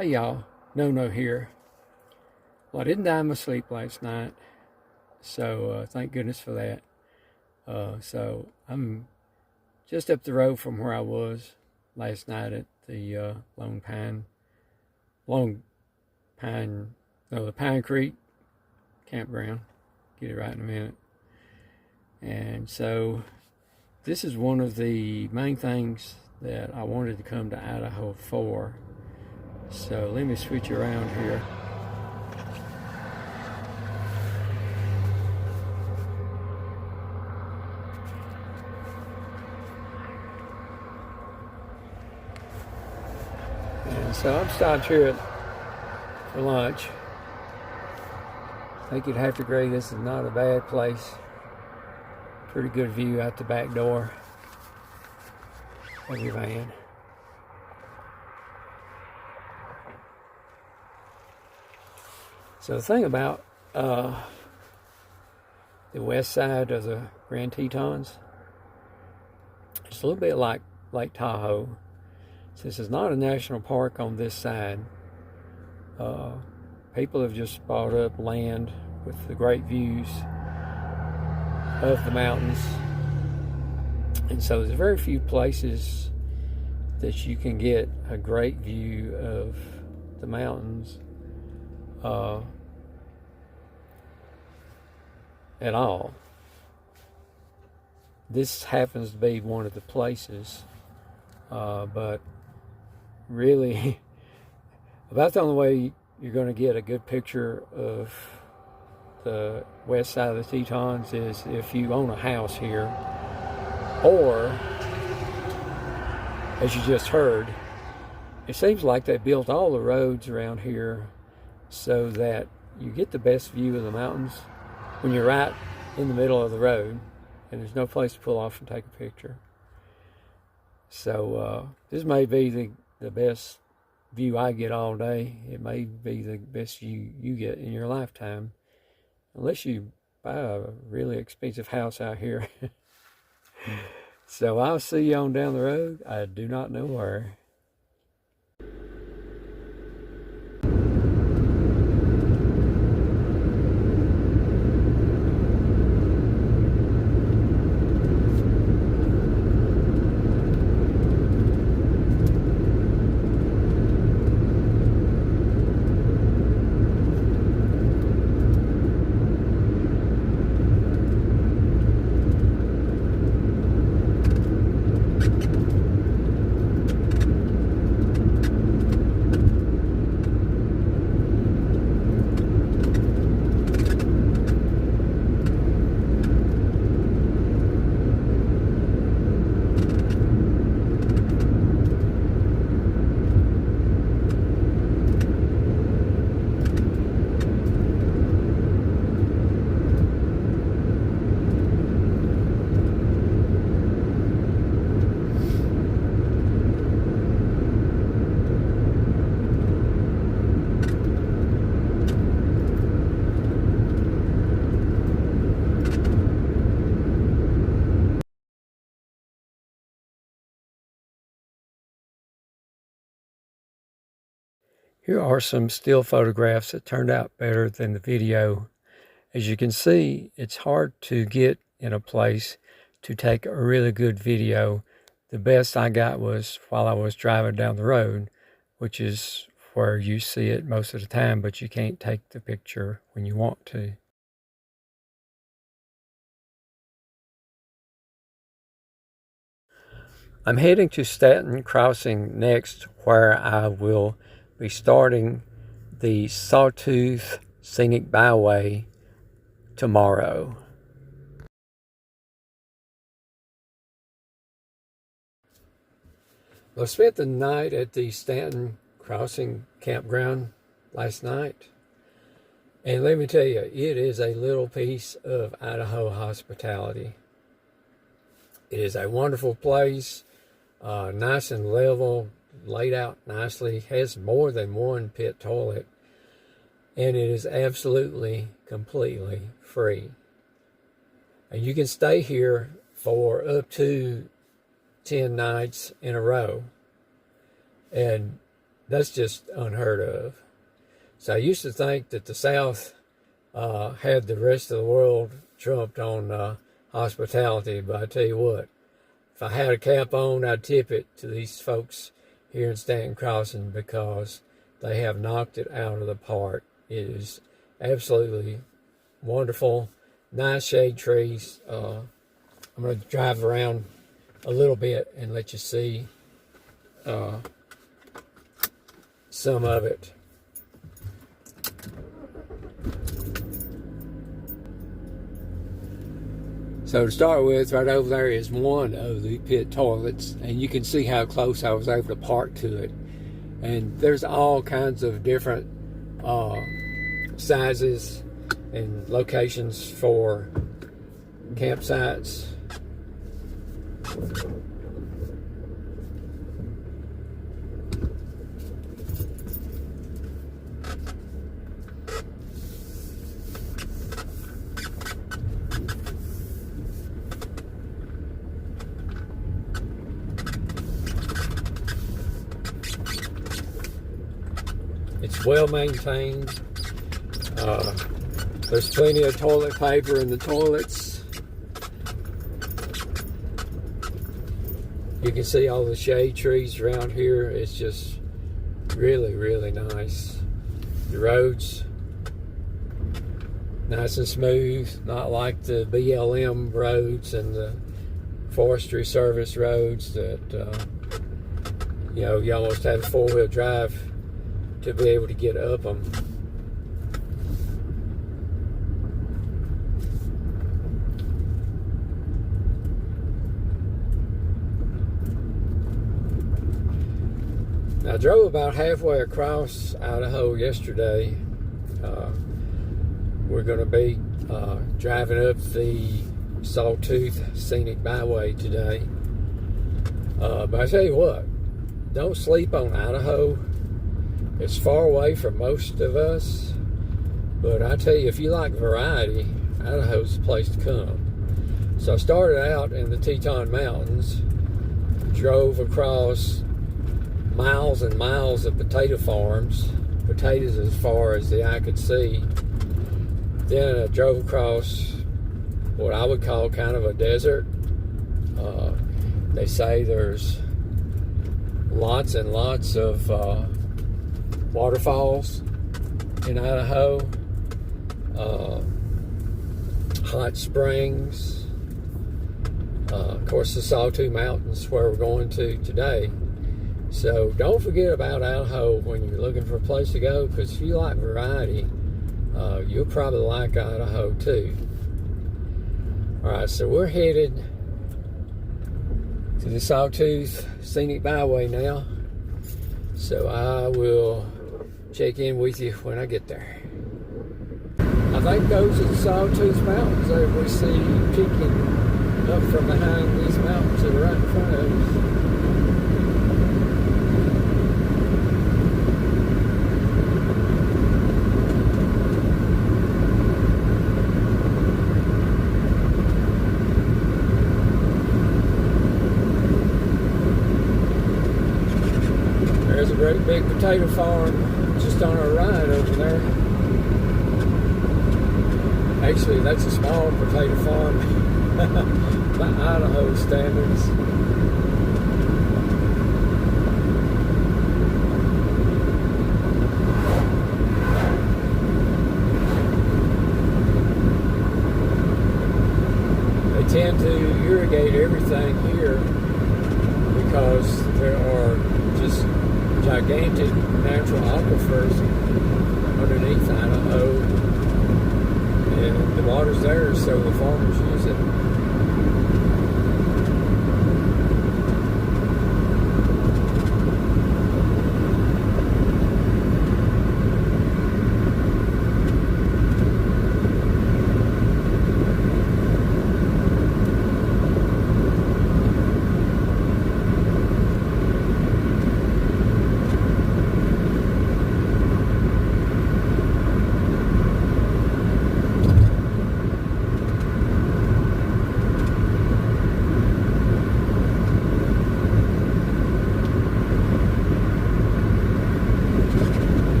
Hey y'all, no here. Well, I didn't die in my sleep last night, so thank goodness for that. So I'm just up the road from where I was last night at the Lone Pine, no, the Pine Creek campground. Get it right in a minute. And so this is one of the main things that I wanted to come to Idaho for. So let me switch around here. And so I'm stopped here for lunch. I think you'd have to agree this is not a bad place. Pretty good view out the back door of your van. So the thing about the west side of the Grand Tetons, it's a little bit like Lake Tahoe. Since it's not a national park on this side, people have just bought up land with the great views of the mountains. And so there's very few places that you can get a great view of the mountains at all. This happens to be one of the places, but really about the only way you're going to get a good picture of the west side of the Tetons is if you own a house here, or as you just heard, it seems like they built all the roads around here so that you get the best view of the mountains when you're right in the middle of the road and there's no place to pull off and take a picture. So this may be the best view I get all day. It may be the best view you get in your lifetime, unless you buy a really expensive house out here. So I'll see you on down the road. I do not know where. Here are some still photographs that turned out better than the video. As you can see, it's hard to get in a place to take a really good video. The best I got was while I was driving down the road, which is where you see it most of the time, but you can't take the picture when you want to. I'm heading to Staten Crossing next, where I will be starting the Sawtooth Scenic Byway tomorrow. I spent the night at the Staten Crossing campground last night, and let me tell you, it is a little piece of Idaho hospitality. It is a wonderful place, nice and level, laid out nicely, has more than one pit toilet, and it is absolutely, completely free. And you can stay here for up to 10 nights in a row. And That's just unheard of. So I used to think that the South had the rest of the world trumped on hospitality, but I tell you what, if I had a cap on, I'd tip it to these folks here in Stanton Crossing because they have knocked it out of the park. It is absolutely wonderful. Nice shade trees. I'm going to drive around a little bit and let you see some of it. So to start with, right over there is one of the pit toilets, and you can see how close I was able to park to it. And there's all kinds of different sizes and locations for campsites. It's well maintained. There's plenty of toilet paper in the toilets. You can see all the shade trees around here. It's just really, really nice. The roads, nice and smooth, not like the BLM roads and the Forestry Service roads that, you almost have a four-wheel drive to be able to get up them. I drove about halfway across Idaho yesterday. We're going to be driving up the Sawtooth Scenic Byway today. But I tell you what, don't sleep on Idaho. It's far away from most of us, but I tell you, if you like variety, Idaho's the place to come. So I started out in the Teton Mountains, drove across miles and miles of potato farms, potatoes as far as the eye could see. Then I drove across what I would call kind of a desert. They say there's lots and lots of waterfalls in Idaho, hot springs, of course the Sawtooth Mountains where we're going to today. So don't forget about Idaho when you're looking for a place to go, because if you like variety, you'll probably like Idaho too. Alright, so we're headed to the Sawtooth Scenic Byway now. So I will check in with you when I get there. I think those are the Sawtooth Mountains that we see peeking up from behind these mountains that are right in front of us. There's a great big potato farm just on our right over there. Actually, that's a small potato farm by Idaho standards. They tend to irrigate everything here because there are just gigantic natural aquifers underneath Idaho, and the water's there so the farmers use it.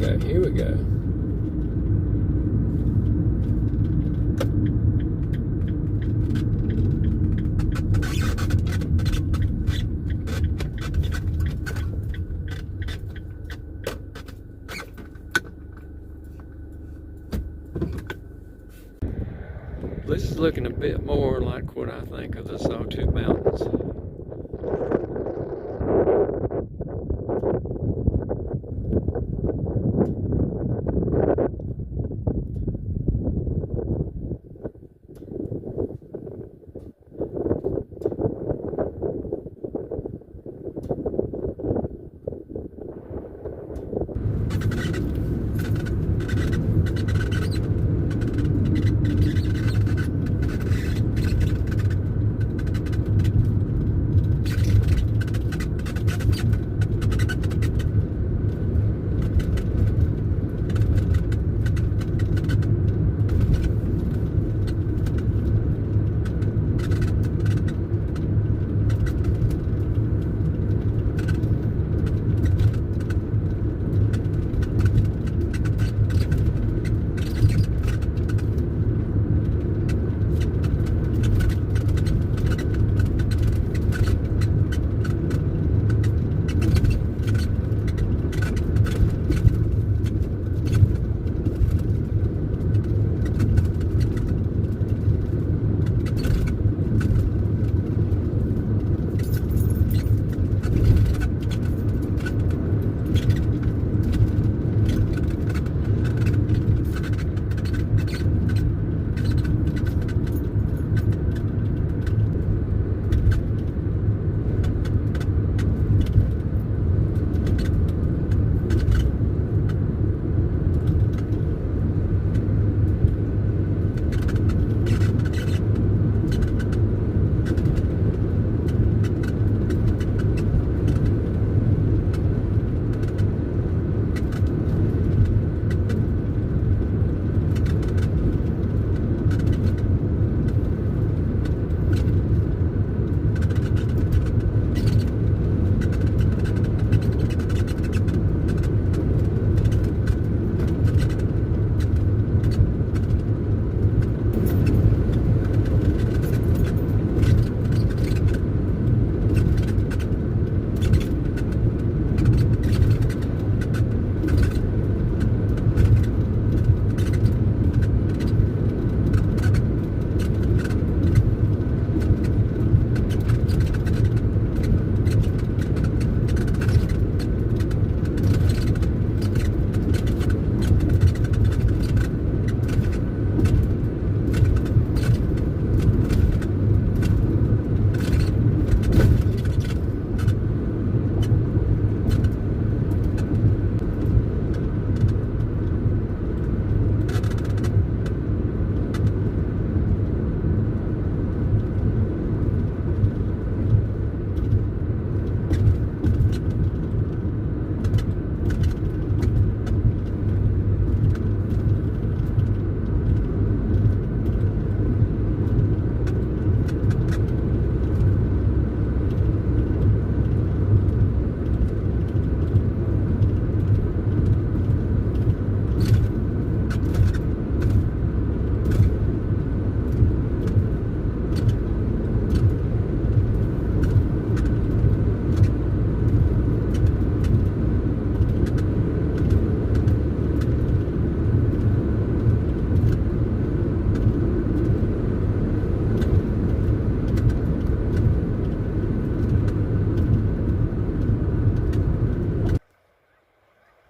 go, here we go. This is looking a bit more like what I think of the Sawtooth Mountains.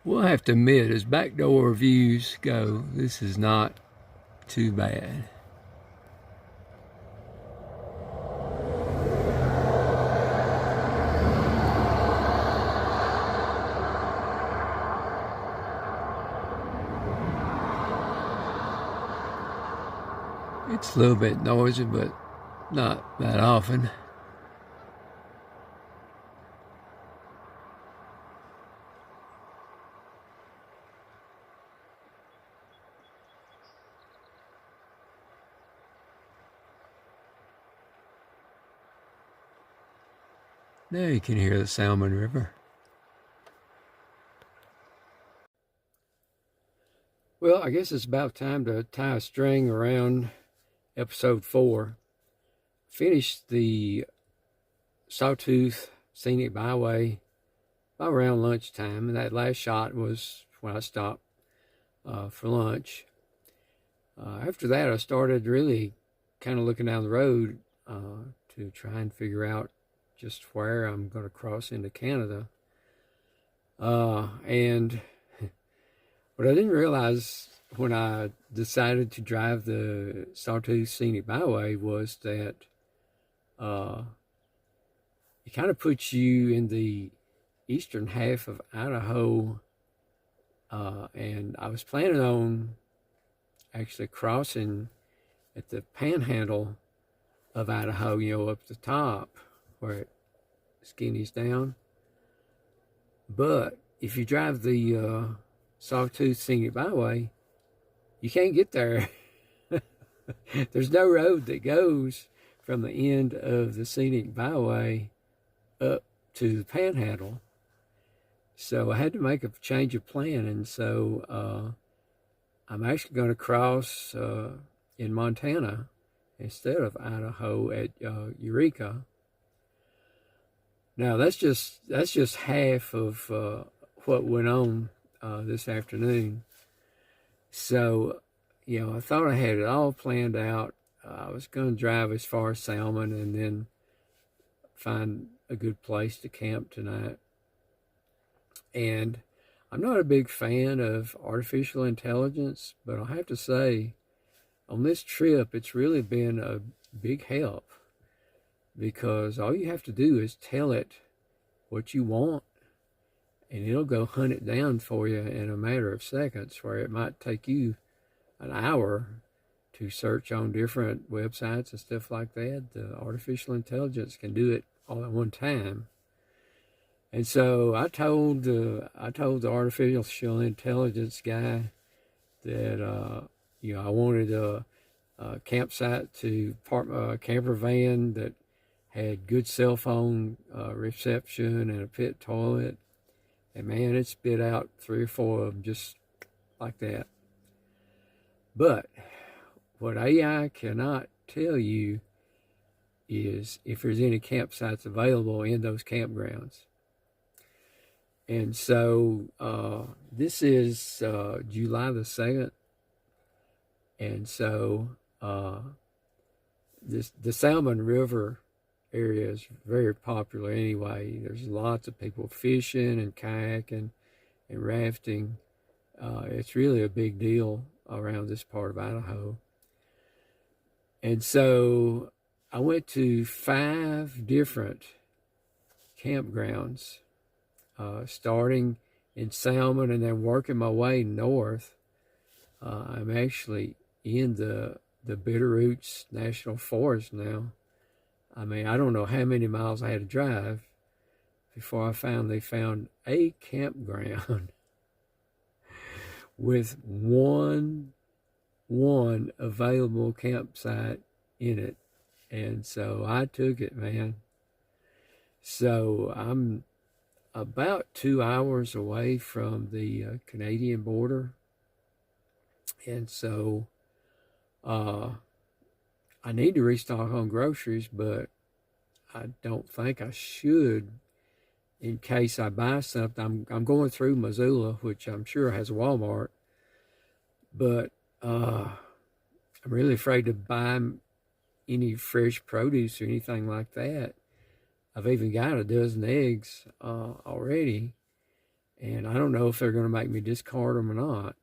We'll have to admit, as backdoor views go, this is not too bad. It's a little bit noisy, but not that often. Now you can hear the Salmon River. Well, I guess it's about time to tie a string around episode 4. Finished the Sawtooth Scenic Byway by around lunchtime, and that last shot was when I stopped for lunch. After that, I started really kind of looking down the road to try and figure out just where I'm going to cross into Canada. And what I didn't realize when I decided to drive the Sawtooth Scenic Byway was that it kind of puts you in the eastern half of Idaho, and I was planning on actually crossing at the panhandle of Idaho, up the top where it skinnies down. But if you drive the Sawtooth Scenic Byway, you can't get there. There's no road that goes from the end of the Scenic Byway up to the panhandle. So I had to make a change of plan, and so I'm actually going to cross in Montana instead of Idaho at Eureka. Now that's just half of what went on this afternoon. So, I thought I had it all planned out. I was going to drive as far as Salmon and then find a good place to camp tonight. And I'm not a big fan of artificial intelligence, but I'll have to say, on this trip, it's really been a big help, because all you have to do is tell it what you want, and it'll go hunt it down for you in a matter of seconds, where it might take you an hour to search on different websites and stuff like that. The artificial intelligence can do it all at one time. And so I told the artificial intelligence guy that I wanted a campsite to park a camper van that had good cell phone reception and a pit toilet. And man, it spit out 3 or 4 of them just like that. But what AI cannot tell you is if there's any campsites available in those campgrounds. And so this is July the 2nd. And so the Salmon River area is very popular anyway. There's lots of people fishing and kayaking and rafting. It's really a big deal around this part of Idaho. And so I went to 5 different campgrounds, starting in Salmon and then working my way north. I'm actually in the Bitterroots National Forest now. I mean, I don't know how many miles I had to drive before I found a campground with one available campsite in it. And so I took it, man. So I'm about 2 hours away from the Canadian border. And so I need to restock on groceries, but I don't think I should in case I buy something. I'm going through Missoula, which I'm sure has a Walmart, but I'm really afraid to buy any fresh produce or anything like that. I've even got a dozen eggs already, and I don't know if they're going to make me discard them or not.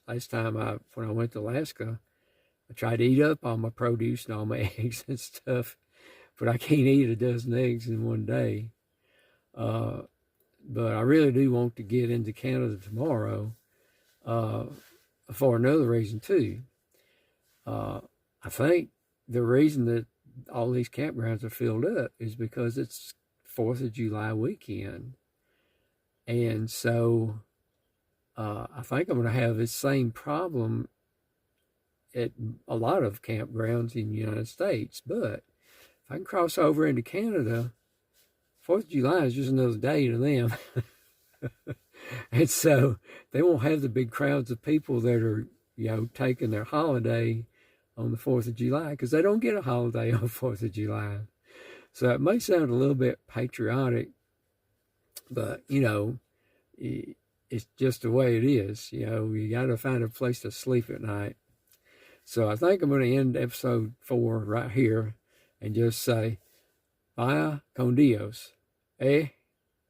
Last time when I went to Alaska, I tried to eat up all my produce and all my eggs and stuff, but I can't eat a dozen eggs in one day. But I really do want to get into Canada tomorrow for another reason too. I think the reason that all these campgrounds are filled up is because it's 4th of July weekend. And so I think I'm going to have this same problem at a lot of campgrounds in the United States. But if I can cross over into Canada, 4th of July is just another day to them. And so they won't have the big crowds of people that are, taking their holiday on the 4th of July, because they don't get a holiday on 4th of July. So it may sound a little bit patriotic, but, it's just the way it is. You got to find a place to sleep at night. So I think I'm going to end episode 4 right here and just say, vaya con Dios. Eh?